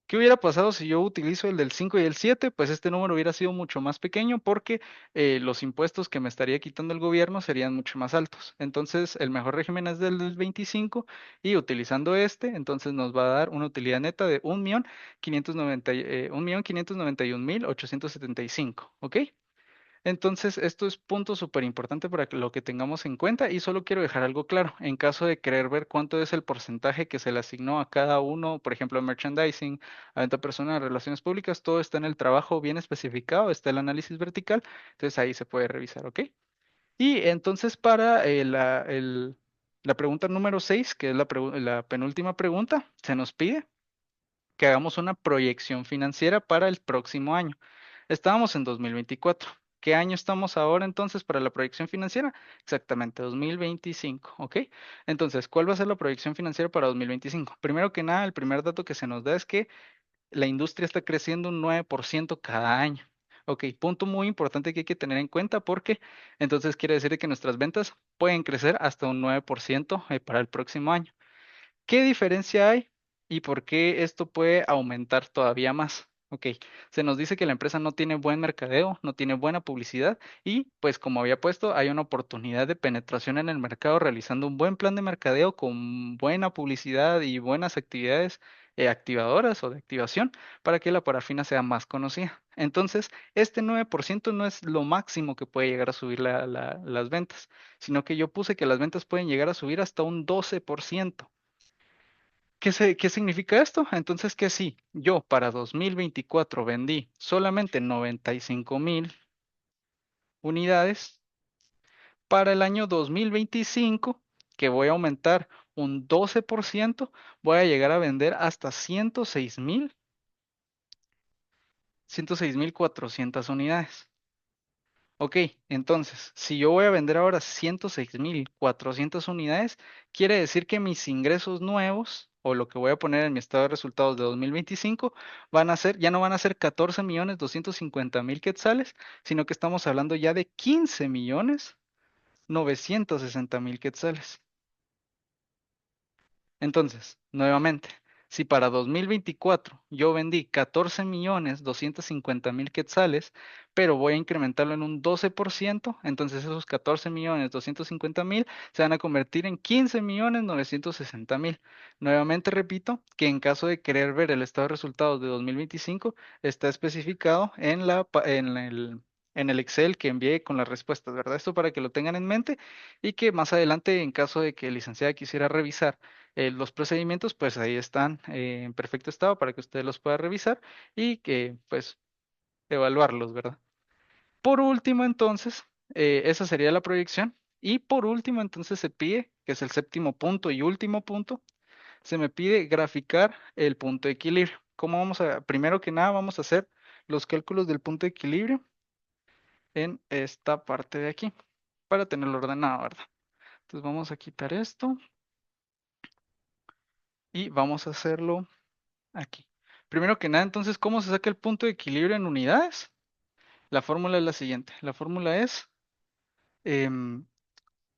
¿Qué hubiera pasado si yo utilizo el del 5 y el 7? Pues este número hubiera sido mucho más pequeño porque los impuestos que me estaría quitando el gobierno serían mucho más altos. Entonces, el mejor régimen es del 25 y utilizando este, entonces nos va a dar una utilidad neta de 1.591.875. ¿Ok? Entonces, esto es punto súper importante para que lo que tengamos en cuenta y solo quiero dejar algo claro. En caso de querer ver cuánto es el porcentaje que se le asignó a cada uno, por ejemplo, merchandising, a venta personal, relaciones públicas, todo está en el trabajo bien especificado, está el análisis vertical, entonces ahí se puede revisar, ¿ok? Y entonces para la pregunta número 6, que es la penúltima pregunta, se nos pide que hagamos una proyección financiera para el próximo año. Estábamos en 2024. ¿Qué año estamos ahora entonces para la proyección financiera? Exactamente, 2025, ¿ok? Entonces, ¿cuál va a ser la proyección financiera para 2025? Primero que nada, el primer dato que se nos da es que la industria está creciendo un 9% cada año. Ok, punto muy importante que hay que tener en cuenta porque entonces quiere decir que nuestras ventas pueden crecer hasta un 9% para el próximo año. ¿Qué diferencia hay y por qué esto puede aumentar todavía más? Ok, se nos dice que la empresa no tiene buen mercadeo, no tiene buena publicidad y pues como había puesto, hay una oportunidad de penetración en el mercado realizando un buen plan de mercadeo con buena publicidad y buenas actividades activadoras o de activación para que la parafina sea más conocida. Entonces, este 9% no es lo máximo que puede llegar a subir las ventas, sino que yo puse que las ventas pueden llegar a subir hasta un 12%. ¿Qué significa esto? Entonces, que si yo para 2024 vendí solamente 95.000 unidades, para el año 2025, que voy a aumentar un 12%, voy a llegar a vender hasta 106.400 unidades. Ok, entonces, si yo voy a vender ahora 106.400 unidades, quiere decir que mis ingresos nuevos, o lo que voy a poner en mi estado de resultados de 2025, ya no van a ser 14.250.000 quetzales, sino que estamos hablando ya de 15.960.000 quetzales. Entonces, nuevamente, si para 2024 yo vendí 14.250.000 quetzales, pero voy a incrementarlo en un 12%, entonces esos 14.250.000 se van a convertir en 15.960.000. Nuevamente repito que en caso de querer ver el estado de resultados de 2025, está especificado en el Excel que envié con las respuestas, ¿verdad? Esto para que lo tengan en mente y que más adelante, en caso de que el licenciado quisiera revisar los procedimientos, pues ahí están en perfecto estado para que ustedes los puedan revisar y que, pues, evaluarlos, ¿verdad? Por último, entonces, esa sería la proyección. Y por último, entonces se pide, que es el séptimo punto y último punto, se me pide graficar el punto de equilibrio. Primero que nada, vamos a hacer los cálculos del punto de equilibrio en esta parte de aquí, para tenerlo ordenado, ¿verdad? Entonces vamos a quitar esto y vamos a hacerlo aquí. Primero que nada, entonces, ¿cómo se saca el punto de equilibrio en unidades? La fórmula es la siguiente. La fórmula es em,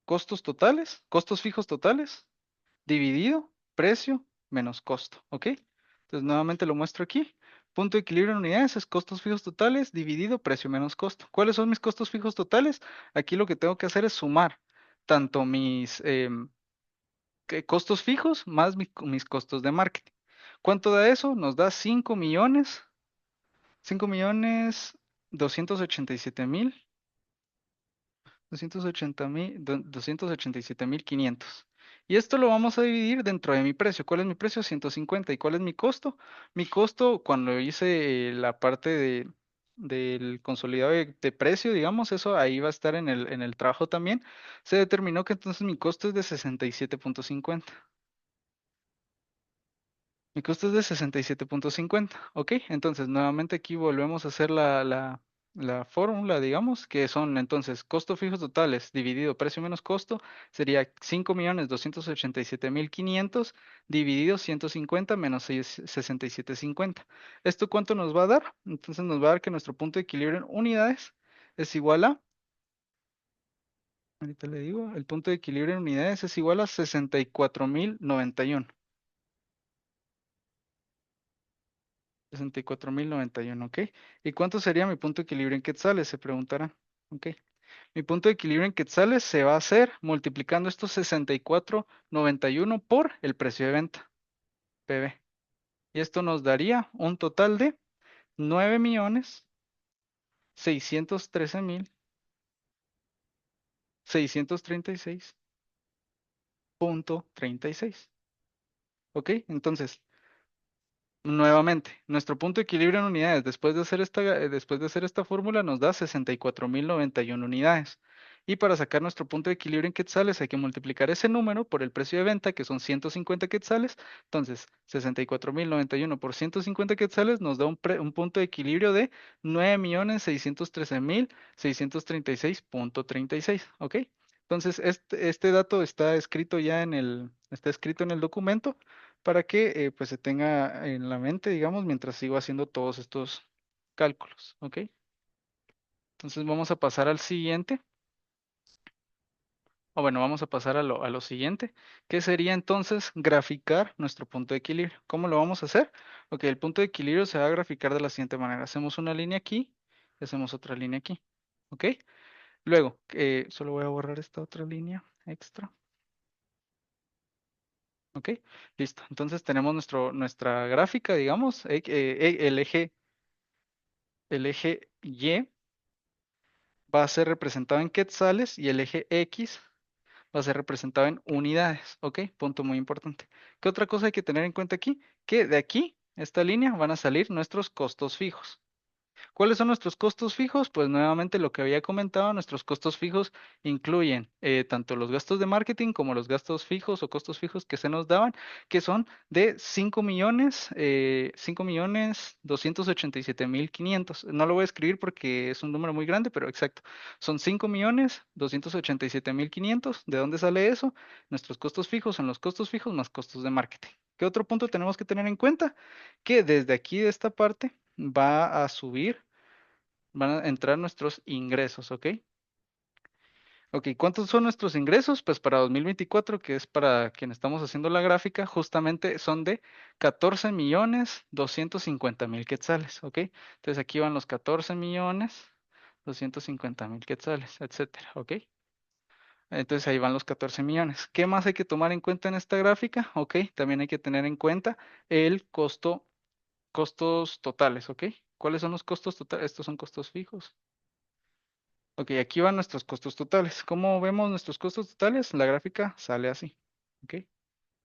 costos totales, costos fijos totales, dividido precio menos costo, ¿ok? Entonces, nuevamente lo muestro aquí. Punto de equilibrio en unidades es costos fijos totales dividido precio menos costo. ¿Cuáles son mis costos fijos totales? Aquí lo que tengo que hacer es sumar tanto mis costos fijos más mis costos de marketing. ¿Cuánto da eso? Nos da 5.287.000, 287.500. Y esto lo vamos a dividir dentro de mi precio. ¿Cuál es mi precio? 150. ¿Y cuál es mi costo? Mi costo, cuando hice la parte del consolidado de precio, digamos, eso ahí va a estar en el trabajo también, se determinó que entonces mi costo es de 67.50. Mi costo es de 67.50, ¿ok? Entonces, nuevamente aquí volvemos a hacer la fórmula, digamos, que son entonces costos fijos totales dividido precio menos costo, sería 5.287.500 dividido 150 menos 67.50. ¿Esto cuánto nos va a dar? Entonces nos va a dar que nuestro punto de equilibrio en unidades es igual a, ahorita le digo, el punto de equilibrio en unidades es igual a 64.091. 64.091, ¿ok? ¿Y cuánto sería mi punto de equilibrio en quetzales? Se preguntarán. ¿Ok? Mi punto de equilibrio en quetzales se va a hacer multiplicando estos 64.91 por el precio de venta, PB. Y esto nos daría un total de 9.613.636.36. ¿Ok? Entonces, nuevamente, nuestro punto de equilibrio en unidades después de hacer esta fórmula nos da 64.091 unidades. Y para sacar nuestro punto de equilibrio en quetzales hay que multiplicar ese número por el precio de venta, que son 150 quetzales. Entonces, 64.091 por 150 quetzales nos da un punto de equilibrio de 9.613.636.36. ¿Ok? Entonces, este dato está escrito en el documento para que pues se tenga en la mente, digamos, mientras sigo haciendo todos estos cálculos, ¿ok? Entonces vamos a pasar al siguiente, o bueno, vamos a pasar a lo siguiente, que sería entonces graficar nuestro punto de equilibrio. ¿Cómo lo vamos a hacer? Ok, el punto de equilibrio se va a graficar de la siguiente manera. Hacemos una línea aquí y hacemos otra línea aquí, ¿ok? Luego, solo voy a borrar esta otra línea extra. ¿Ok? Listo. Entonces tenemos nuestra gráfica, digamos, el eje Y va a ser representado en quetzales y el eje X va a ser representado en unidades, ¿ok? Punto muy importante. ¿Qué otra cosa hay que tener en cuenta aquí? Que de aquí, esta línea, van a salir nuestros costos fijos. ¿Cuáles son nuestros costos fijos? Pues nuevamente lo que había comentado, nuestros costos fijos incluyen tanto los gastos de marketing como los gastos fijos o costos fijos que se nos daban, que son de 5.287.500. No lo voy a escribir porque es un número muy grande, pero exacto. Son 5.287.500. ¿De dónde sale eso? Nuestros costos fijos son los costos fijos más costos de marketing. ¿Qué otro punto tenemos que tener en cuenta? Que desde aquí de esta parte va a subir, van a entrar nuestros ingresos, ¿ok? Ok, ¿cuántos son nuestros ingresos? Pues para 2024, que es para quien estamos haciendo la gráfica, justamente son de 14.250.000 quetzales, ¿ok? Entonces aquí van los 14.250.000 quetzales, etcétera, ¿ok? Entonces ahí van los 14 millones. ¿Qué más hay que tomar en cuenta en esta gráfica? Ok, también hay que tener en cuenta el costos totales, ¿ok? ¿Cuáles son los costos totales? Estos son costos fijos. Ok, aquí van nuestros costos totales. ¿Cómo vemos nuestros costos totales? La gráfica sale así. Ok,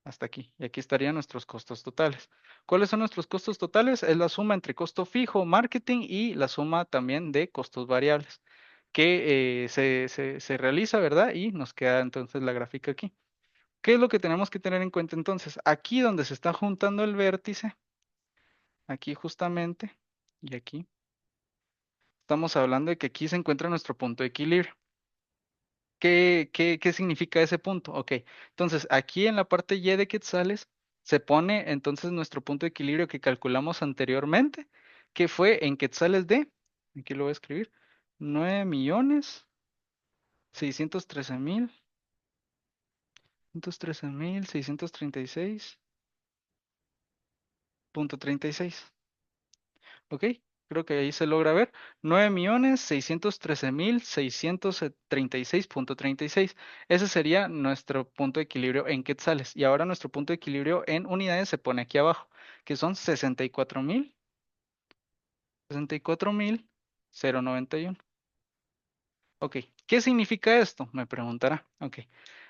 hasta aquí. Y aquí estarían nuestros costos totales. ¿Cuáles son nuestros costos totales? Es la suma entre costo fijo, marketing y la suma también de costos variables que se realiza, ¿verdad? Y nos queda entonces la gráfica aquí. ¿Qué es lo que tenemos que tener en cuenta entonces? Aquí donde se está juntando el vértice, aquí justamente, y aquí, estamos hablando de que aquí se encuentra nuestro punto de equilibrio. ¿Qué significa ese punto? Ok, entonces aquí en la parte Y de quetzales se pone entonces nuestro punto de equilibrio que calculamos anteriormente, que fue en quetzales aquí lo voy a escribir, 9.613.636.36. ¿Ok? Creo que ahí se logra ver. 9.613.636.36. Ese sería nuestro punto de equilibrio en quetzales. Y ahora nuestro punto de equilibrio en unidades se pone aquí abajo, que son 64.091. Ok, ¿qué significa esto? Me preguntará. Ok,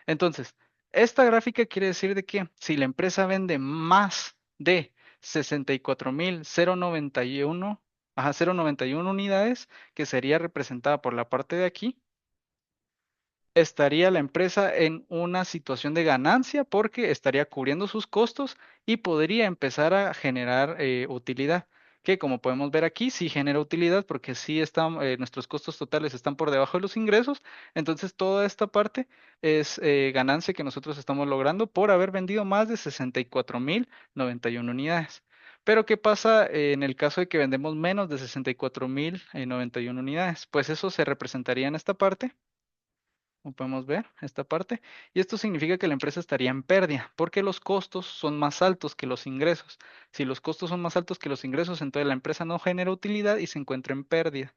entonces, esta gráfica quiere decir de que si la empresa vende más de 64.091 Ajá, 0,91 unidades, que sería representada por la parte de aquí, estaría la empresa en una situación de ganancia porque estaría cubriendo sus costos y podría empezar a generar utilidad, que como podemos ver aquí, sí genera utilidad porque sí están, nuestros costos totales están por debajo de los ingresos, entonces toda esta parte es ganancia que nosotros estamos logrando por haber vendido más de 64.091 unidades. Pero ¿qué pasa en el caso de que vendemos menos de 64.091 unidades? Pues eso se representaría en esta parte, como podemos ver, esta parte. Y esto significa que la empresa estaría en pérdida, porque los costos son más altos que los ingresos. Si los costos son más altos que los ingresos, entonces la empresa no genera utilidad y se encuentra en pérdida.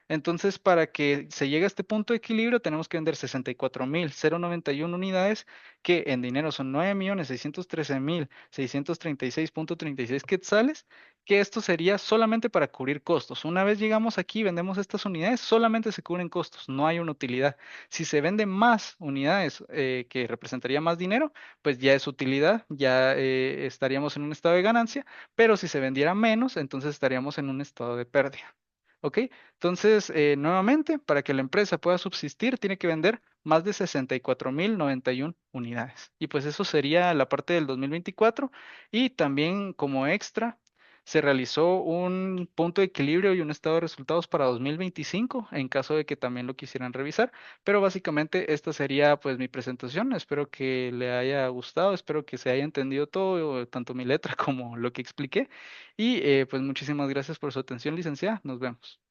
Entonces, para que se llegue a este punto de equilibrio, tenemos que vender 64.091 unidades, que en dinero son 9.613.636.36 quetzales, que esto sería solamente para cubrir costos. Una vez llegamos aquí, vendemos estas unidades, solamente se cubren costos, no hay una utilidad. Si se venden más unidades, que representaría más dinero, pues ya es utilidad, ya estaríamos en un estado de ganancia, pero si se vendiera menos, entonces estaríamos en un estado de pérdida. ¿Ok? Entonces, nuevamente, para que la empresa pueda subsistir, tiene que vender más de 64.091 unidades. Y pues eso sería la parte del 2024. Y también como extra, se realizó un punto de equilibrio y un estado de resultados para 2025, en caso de que también lo quisieran revisar. Pero básicamente esta sería pues mi presentación. Espero que le haya gustado, espero que se haya entendido todo, tanto mi letra como lo que expliqué. Y pues muchísimas gracias por su atención, licenciada. Nos vemos.